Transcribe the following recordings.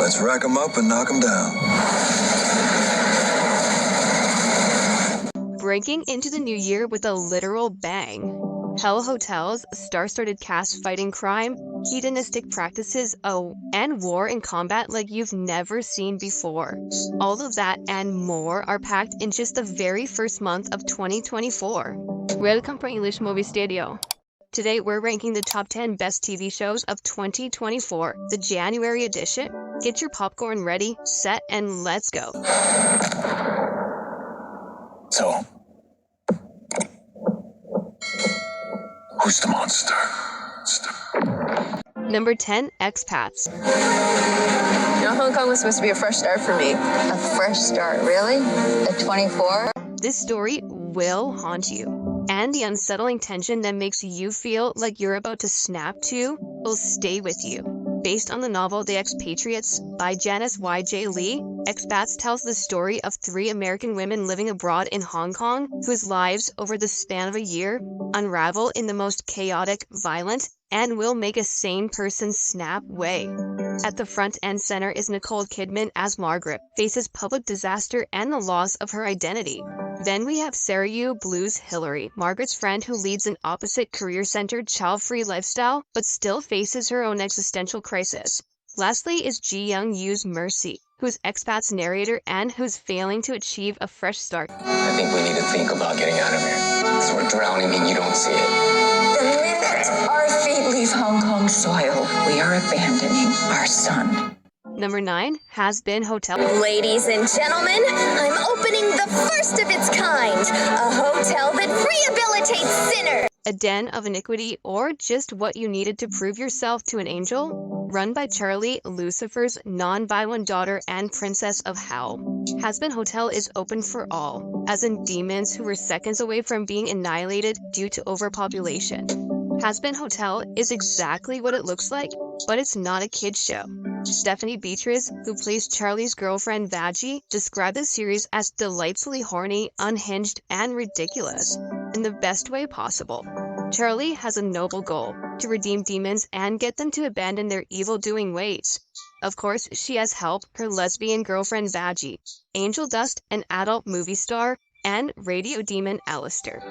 Let's rack 'em up and knock 'em down. Breaking into the new year with a literal bang. Hell Hotels, star-studded cast fighting crime, hedonistic practices, and war and combat like you've never seen before. All of that and more are packed in just the very first month of 2024. Welcome to English Movie Studio. Today we're ranking the top 10 best TV shows of 2024, the January edition. Get your popcorn ready, set, and let's go. So, who's the monster? Number 10, Expats. You know, Hong Kong was supposed to be a fresh start for me. A fresh start, really? At 24? This story will haunt you, and the unsettling tension that makes you feel like you're about to snap to will stay with you. Based on the novel The Expatriates by Janice Y.J. Lee, Expats tells the story of 3 American women living abroad in Hong Kong whose lives over the span of a year unravel in the most chaotic, violent, and will make a sane person snap way. At the front and center is Nicole Kidman as Margaret, faces public disaster and the loss of her identity. Then we have Sarah Yu Blue's Hillary, Margaret's friend who leads an opposite career-centered, child-free lifestyle, but still faces her own existential crisis. Lastly is Ji Young Yu's Mercy, who's Expat's narrator and who's failing to achieve a fresh start. I think we need to think about getting out of here. Because we're drowning and you don't see it. The minute our feet leave Hong Kong soil, we are abandoning our son. Number 9, Has Been Hotel. Ladies and gentlemen, I'm opening the first of its kind, a hotel that rehabilitates sinners. A den of iniquity, or just what you needed to prove yourself to an angel? Run by Charlie, Lucifer's non-violent daughter and princess of hell. Has Been Hotel is open for all, as in demons who were seconds away from being annihilated due to overpopulation. Has Been Hotel is exactly what it looks like, but it's not a kid's show. Stephanie Beatrice, who plays Charlie's girlfriend Vaggie, described the series as delightfully horny, unhinged, and ridiculous, in the best way possible. Charlie has a noble goal, to redeem demons and get them to abandon their evil-doing ways. Of course, she has help, her lesbian girlfriend Vaggie, Angel Dust, an adult movie star, and radio demon Alistair.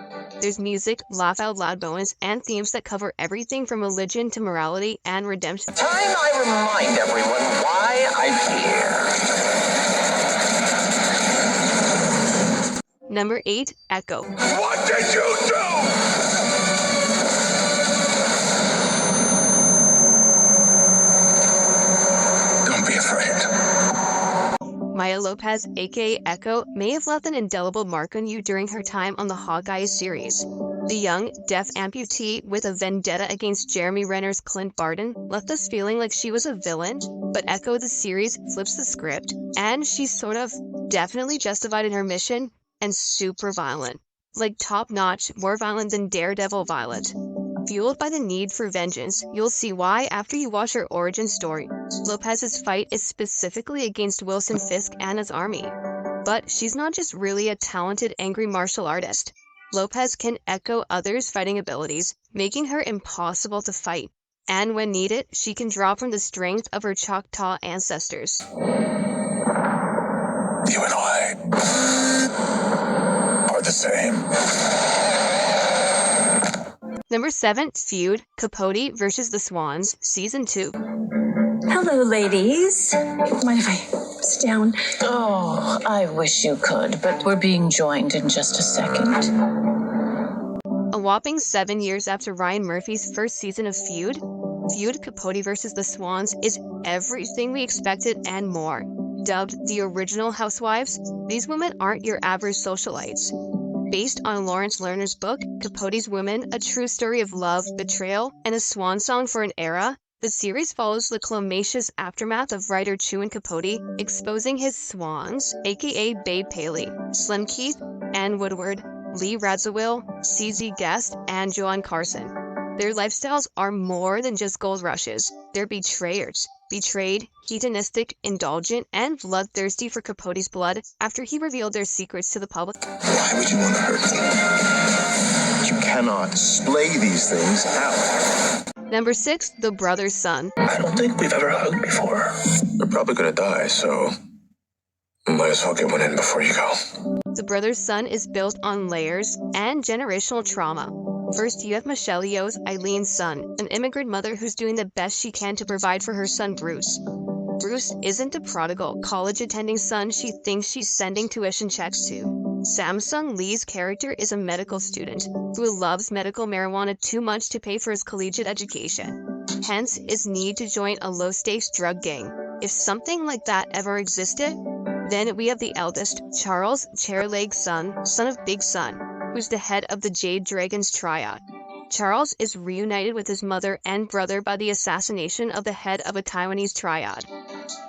There's music, laugh-out-loud moments, and themes that cover everything from religion to morality and redemption. Time I remind everyone why I'm here. Number 8, Echo. What did you do? Don't be afraid. Maya Lopez, aka Echo, may have left an indelible mark on you during her time on the Hawkeye series. The young, deaf amputee with a vendetta against Jeremy Renner's Clint Barton left us feeling like she was a villain, but Echo the series flips the script, and she's sort of definitely justified in her mission, and super violent. Like top-notch, more violent than Daredevil violent. Fueled by the need for vengeance, you'll see why after you watch her origin story. Lopez's fight is specifically against Wilson Fisk and his army. But she's not just really a talented, angry martial artist. Lopez can echo others' fighting abilities, making her impossible to fight. And when needed, she can draw from the strength of her Choctaw ancestors. You and I are the same. Number 7, Feud, Capote vs. the Swans, Season 2. Hello, ladies. Mind if I sit down? Oh, I wish you could, but we're being joined in just a second. A whopping 7 years after Ryan Murphy's first season of Feud, Capote vs. the Swans is everything we expected and more. Dubbed the original Housewives, these women aren't your average socialites. Based on Lawrence Lerner's book, Capote's Women, A True Story of Love, Betrayal, and a Swan Song for an Era, the series follows the calamitous aftermath of writer Truman Capote exposing his swans, aka Babe Paley, Slim Keith, Ann Woodward, Lee Radziwill, CZ Guest, and Joan Carson. Their lifestyles are more than just gold rushes. They're betrayers. Betrayed, hedonistic, indulgent, and bloodthirsty for Capote's blood after he revealed their secrets to the public. Why would you want to hurt them? You cannot splay these things out. Number 6, The Brother's Son. I don't think we've ever hugged before. The probably gonna die, so might as well get one in before you go. The brother's son is built on layers and generational trauma. First, you have Michelle Yeoh's Eileen's son, an immigrant mother who's doing the best she can to provide for her son Bruce. Bruce isn't a prodigal, college-attending son she thinks she's sending tuition checks to. Samsung Lee's character is a medical student who loves medical marijuana too much to pay for his collegiate education. Hence, his need to join a low-stakes drug gang. If something like that ever existed, then we have the eldest, Charles Chairleg's son of Big Son, who's the head of the Jade Dragons triad. Charles is reunited with his mother and brother by the assassination of the head of a Taiwanese triad.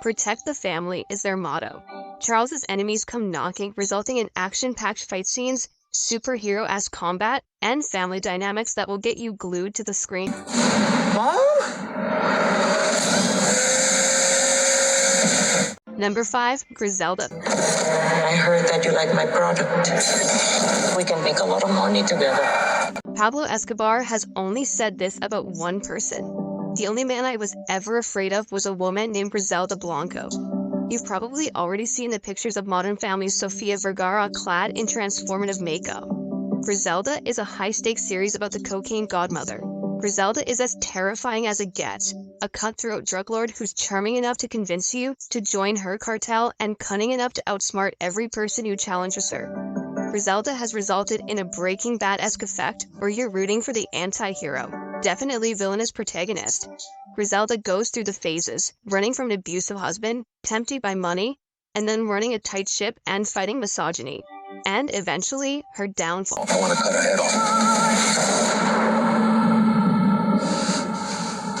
Protect the family is their motto. Charles's enemies come knocking, resulting in action-packed fight scenes, superhero-esque combat, and family dynamics that will get you glued to the screen. Mom? Number 5, Griselda. I heard that you like my product. We can make a lot of money together. Pablo Escobar has only said this about one person. The only man I was ever afraid of was a woman named Griselda Blanco. You've probably already seen the pictures of Modern Family's Sofia Vergara clad in transformative makeup. Griselda is a high-stakes series about the cocaine godmother. Griselda is as terrifying as it gets, a cutthroat drug lord who's charming enough to convince you to join her cartel and cunning enough to outsmart every person who challenges her. Griselda has resulted in a Breaking Bad-esque effect where you're rooting for the anti-hero, definitely villainous protagonist. Griselda goes through the phases, running from an abusive husband, tempted by money, and then running a tight ship and fighting misogyny. And eventually, her downfall. I want to cut her head off.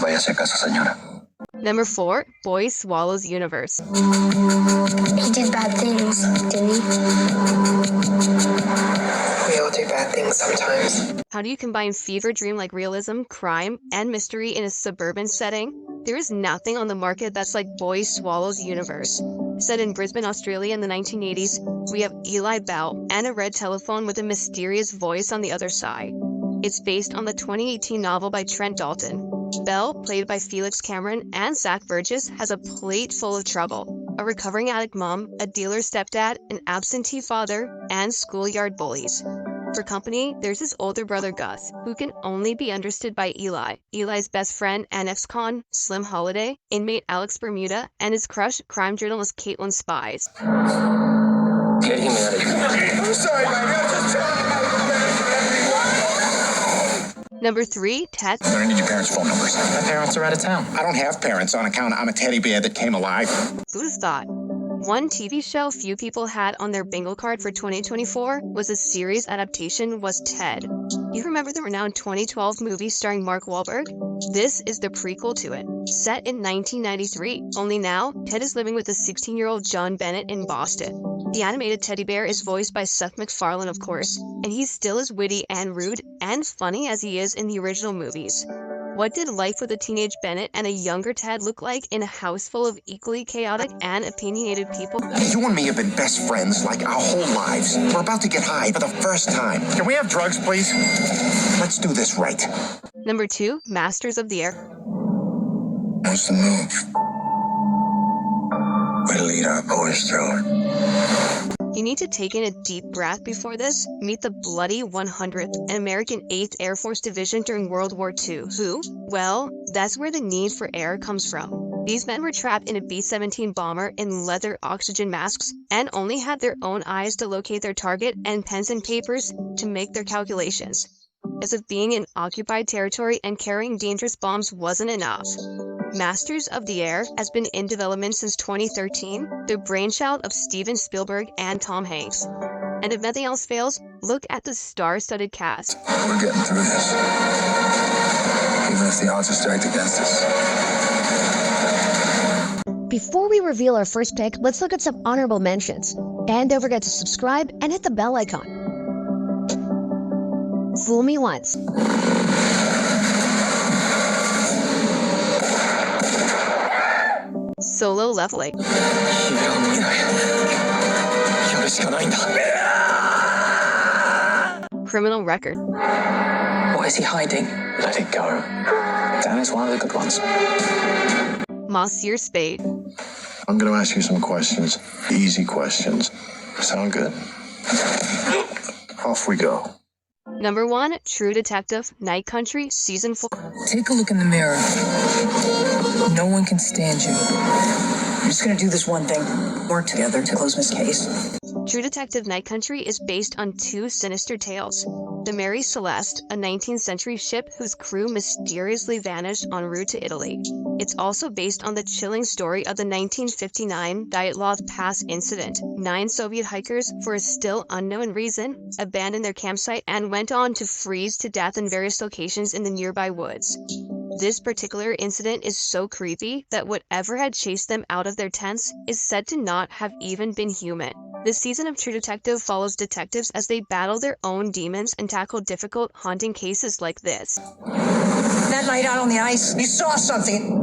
Váyase a casa, señora. Number 4, Boy Swallows Universe. He did bad things, didn't he? We all do bad things sometimes. How do you combine fever dream-like realism, crime, and mystery in a suburban setting? There is nothing on the market that's like Boy Swallows Universe. Set in Brisbane, Australia in the 1980s, we have Eli Bell and a red telephone with a mysterious voice on the other side. It's based on the 2018 novel by Trent Dalton. Bell, played by Felix Cameron and Zach Burgess, has a plate full of trouble. A recovering addict mom, a dealer's stepdad, an absentee father, and schoolyard bullies. For company, there's his older brother Gus, who can only be understood by Eli, Eli's best friend and ex-con, Slim Holiday, inmate Alex Bermuda, and his crush, crime journalist Caitlin Spies. Get him out of here. I'm sorry, baby. I'm just trying to make it better for everyone. Number 3, Ted. I'm gonna need your parents' phone numbers. My parents are out of town. I don't have parents on account I'm a teddy bear that came alive. Who'd thought? One TV show few people had on their bingo card for 2024 was a series adaptation was Ted. You remember the renowned 2012 movie starring Mark Wahlberg? This is the prequel to it, set in 1993. Only now, Ted is living with a 16-year-old John Bennett in Boston. The animated teddy bear is voiced by Seth MacFarlane, of course, and he's still as witty and rude and funny as he is in the original movies. What did life with a teenage Bennett and a younger Ted look like in a house full of equally chaotic and opinionated people? You and me have been best friends like our whole lives. We're about to get high for the first time. Can we have drugs, please? Let's do this right. Number 2, Masters of the Air. What's the move? Way to lead our boys through it. You need to take in a deep breath before this. Meet the Bloody 100th, an American 8th Air Force Division during World War II. Who? Well, that's where the need for air comes from. These men were trapped in a B-17 bomber in leather oxygen masks and only had their own eyes to locate their target and pens and papers to make their calculations. As if being in occupied territory and carrying dangerous bombs wasn't enough. Masters of the Air has been in development since 2013, the brainchild of Steven Spielberg and Tom Hanks. And if nothing else fails, look at the star-studded cast. We're getting through this. Even if the odds are stacked against us. Before we reveal our first pick, let's look at some honorable mentions. And don't forget to subscribe and hit the bell icon. Fool me once. Solo Leveling. Criminal Record. What is he hiding? Let it go. Dan is one of the good ones. Monsieur Spade. I'm going to ask you some questions. Easy questions. Sound good? Off we go. Number 1, True Detective Night Country Season 4. Take a look in the mirror. No one can stand you. I'm just gonna do this one thing. Work together to close this case. True Detective Night Country is based on 2 sinister tales. The Mary Celeste, a 19th century ship whose crew mysteriously vanished en route to Italy. It's also based on the chilling story of the 1959 Dyatlov Pass incident. 9 Soviet hikers, for a still unknown reason, abandoned their campsite and went on to freeze to death in various locations in the nearby woods. This particular incident is so creepy that whatever had chased them out of their tents is said to not have even been human. This season of True Detective follows detectives as they battle their own demons and tackle difficult, haunting cases like this. That night out on the ice, you saw something.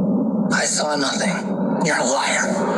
I saw nothing. You're a liar.